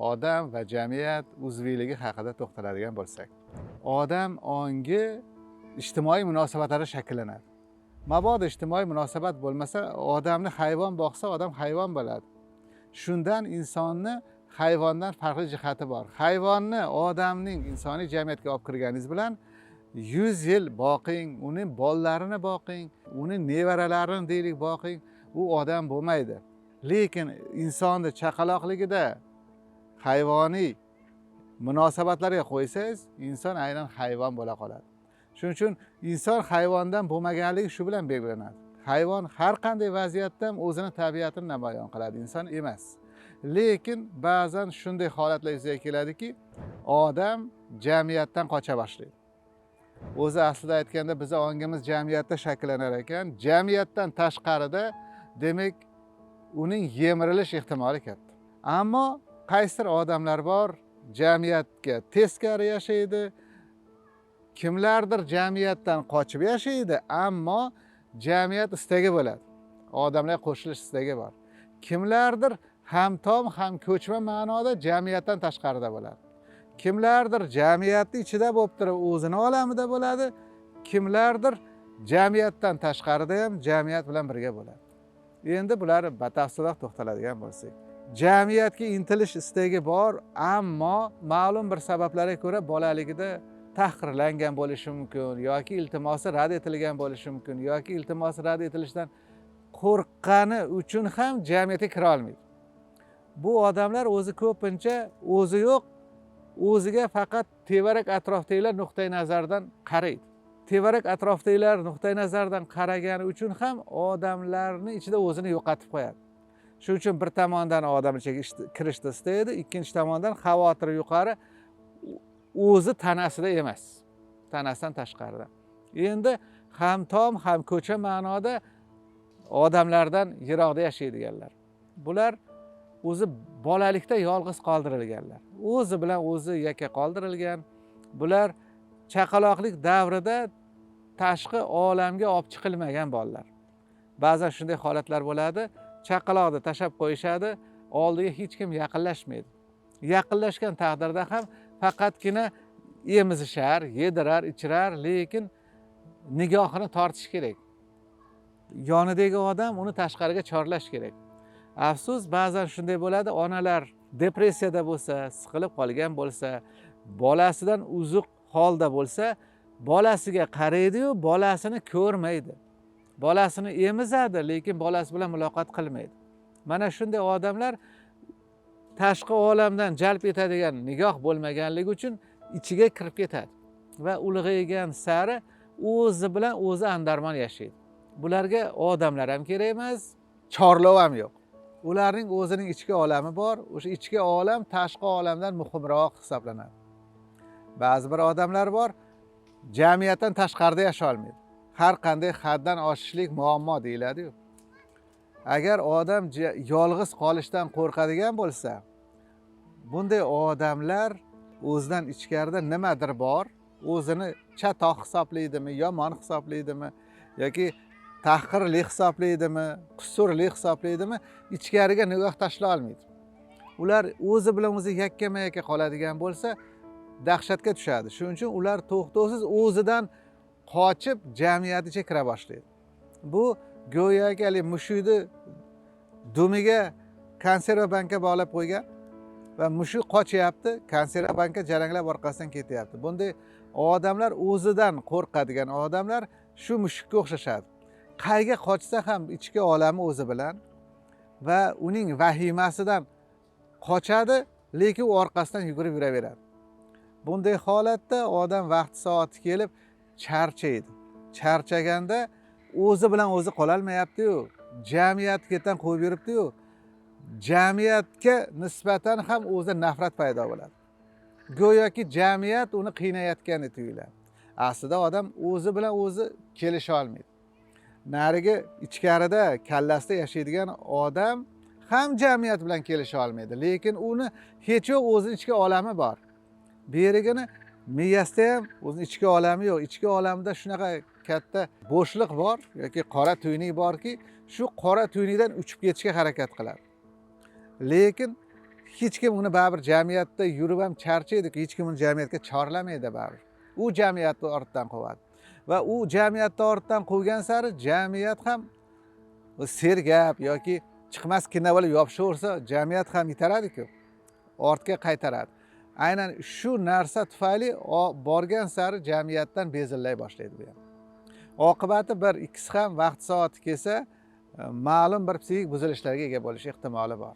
odam va jamiyat uzviyligi haqida to'xtaladigan bo'lsak, odam ongi ijtimoiy munosabatlari shakllanadi. Mabodo ijtimoiy munosabat bo'lmasa, odamni hayvon boqsa, odam hayvon bo'ladi. Shundan insonni hayvondan farqli jihati bor. Hayvonni odamning insoniy jamiyatga olib kirganingiz bilan 100 yil boqing, uning bolalarini boqing, uning nevaralarini deylik boqing, u odam bo'lmaydi. Lekin insonni chaqaloqligida hayvoniy munosabatlarga qo'ysangiz, inson aynan hayvon bo'la qoladi. Shuning uchun inson hayvondan bo'lmaganligi shu bilan belgilanadi. Hayvon har qanday vaziyatda ham o'zini tabiatini namoyon qiladi, inson emas. Lekin ba'zan shunday holatlar yuzaga keladiki, odam jamiyatdan qocha boshlaydi. O'zi aslida aytganda biz ongimiz jamiyatda shakllanar ekan, jamiyatdan tashqarida demak uning yemirilish ehtimoli katta. Ammo qaysidir odamlar bor, jamiyatga teskari yashaydi. Kimlardir jamiyatdan qochib yashaydi, ammo jamiyat istagi bo'ladi. Odamlar qo'shilish istagi bor. Kimlardir ham tom, ham ko'chma ma'noda jamiyatdan tashqarida bo'ladi. Kimlardir jamiyatni ichida bo'lib turib o'zini olamida bo'ladi. Kimlardir jamiyatdan tashqarida ham jamiyat bilan birga bo'ladi. Endi bular batafsilroq to'xtaladigan bo'lsak, jamiyatga intilish istagi bor, ammo ma'lum bir sabablarga ko'ra bolaligida tahqirlangan bo'lishi mumkin yoki iltimosi rad etilgan bo'lishi mumkin yoki iltimosi rad etilishdan qo'rqqani uchun ham jamiyatga kira olmaydi. Bu odamlar o'zi ko'pincha o'zi yo'q, o'ziga faqat tevarak atrofdagilar nuqtai nazaridan qaraydi. Tevarak atrofdagilar nuqtai nazaridan qaragani uchun ham odamlarning ichida o'zini yo'qotib qo'yadi. Shuning uchun bir tomondan odam ichiga kirishni istaydi, ikkinchi tomondan xavotiri yuqori, o'zi tanasida emas, tanasidan tashqarida. Endi ham tom, ham ko'cha ma'noda odamlardan yiroqda yashaydiganlar. Bular o'zi bolalikda yolg'iz qoldirilganlar. O'zi bilan o'zi yakka qoldirilgan. Bular chaqaloqlik davrida tashqi olamga olib chiqilmagan bolalar. Ba'zan shunday holatlar bo'ladi, chaqaloqni tashab qo'yishadi, oldiga hech kim yaqinlashmaydi. Yaqinlashgan taqdirda ham faqatgina emizishar, yedirar, ichirar, lekin nigohini tortish kerak. Yonidagi odam uni tashqariga chorlash kerak. Afsus, ba'zan shunday bo'ladi, onalar depressiyada bo'lsa, siqilib qolgan bo'lsa, bolasidan uzuq holda bo'lsa, bolasiga qaraydi-yu, bolasini ko'rmaydi. Bolasini emizadi, lekin bolasi bilan muloqot qilmaydi. Mana shunday odamlar tashqi olamdan jalb etadigan nigoh bo'lmaganligi uchun ichiga kirib ketadi va ulg'aygan sari o'zi bilan o'zi andarmon yashaydi. Bularga odamlar ham kerak emas, chorlov ham yo'q. Ularning o'zining ichki olami bor, o'sha ichki olam tashqi olamdan muhimroq hisoblanadi. Ba'zi bir odamlar bor, jamiyatdan tashqarida yasha olmaydi. Har qanday haddan oshishlik muammo deyiladi-yu. Agar odam yolg'iz qolishdan qo'rqadigan bo'lsa, bunday odamlar o'zidan ichkarida nimadir bor, o'zini chatoq hisoblaydimi, yomon hisoblaydimi yoki tahqirli hisoblaydimi, qusurli hisoblaydimi, ichkariga nigoh tashlay olmaydi. Ular o'zi bilan o'zi yakkama-yakka qoladigan bo'lsa, dahshatga tushadi. Shuning uchun ular to'xtovsiz o'zidan qochib jamiyatga kira boshlaydi. Bu go'yoki mushukni dumiga konserva banka bog'lab qo'ygan va mushuk qochyapti, konserva banka jaranglab orqasidan ketyapti. Bunday odamlar o'zidan qo'rqadigan odamlar shu mushukka o'xshashadi. Qayga qochsa ham ichki olami o'zi bilan va uning vahimasidan qochadi, lekin u orqasidan yugurib yuraveradi. Bunday holatda odam vaqti soati kelib charchaydi. Charchaganda o'zi bilan o'zi qola olmayapti-yu, jamiyat ketdan qo'yib yuribdi-yu, jamiyatga nisbatan ham o'zi nafrat paydo bo'ladi. Go'yoki jamiyat uni qiynayotgandek tuyuladi. Aslida odam o'zi bilan o'zi kelisha olmaydi. Narigi ichkarida kallasida yashaydigan odam ham jamiyat bilan kelisha olmaydi, lekin uni hech yo'q o'zining ichki olami bor. Berigini miyasida ham o'zining ichki olami yo'q. Ichki olamida shunaqa katta bo'shliq bor yoki qora tuynik borki, shu qora tuynikdan uchib ketishga harakat qiladi. Lekin hech kim uni baribir jamiyatda yurib ham charchaydi-ku, hech kim uni jamiyatga chorlamaydi baribir. U jamiyatni ortdan quvadi. Va u jamiyatni ortdan quvgan sari jamiyat ham sergap yoki chiqmas kina bo'lib yopishaversa, jamiyat ham yitaradi-ku, ortga qaytaradi. Aynan shu narsa tufayli borgan sari jamiyatdan bezillay boshlaydi bu ham. Oqibati bir ikkisi ham vaqt soati kelsa, ma'lum bir psixik buzilishlarga ega bo'lish ehtimoli bor.